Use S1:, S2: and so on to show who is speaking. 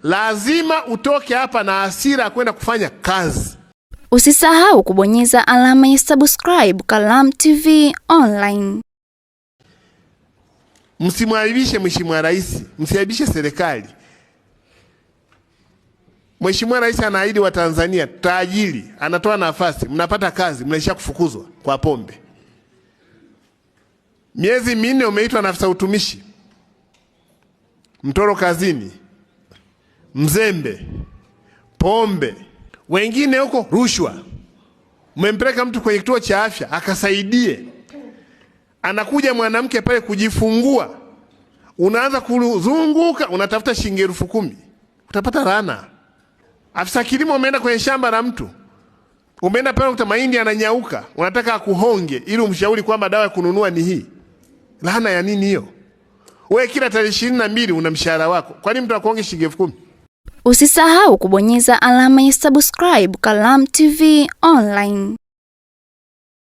S1: Lazima utoke hapa na hasira kwenda kufanya kazi.
S2: Usisahau kubonyeza alama ya subscribe Kalamu TV Online.
S1: Msimwaibishe Mheshimiwa Rais, msiaibishe serikali. Mheshimiwa Rais anaahidi wa Tanzania tajiri, anatoa nafasi, mnapata kazi, mnaisha kufukuzwa kwa pombe. Miezi 4 umeitwa na afisa utumishi, mtoro kazini, mzembe, pombe, wengine huko rushwa. Umempeleka mtu kwenye kituo cha afya akasaidie, anakuja mwanamke pale kujifungua, unaanza kuzunguka, unatafuta shilingi 10,000, utapata laana. Afisa kilimo umeenda kwenye shamba la mtu, umeenda pale ukuta mahindi yananyauka, unataka akuhonge ili umshauri kwamba dawa ya kununua ni hii. Laana ya nini hiyo? Wewe kila tarehe 22 una mshahara wako, kwa nini mtu akuhonge shilingi 10,000?
S2: Usisahau kubonyeza alama ya subscribe Kalamu TV Online.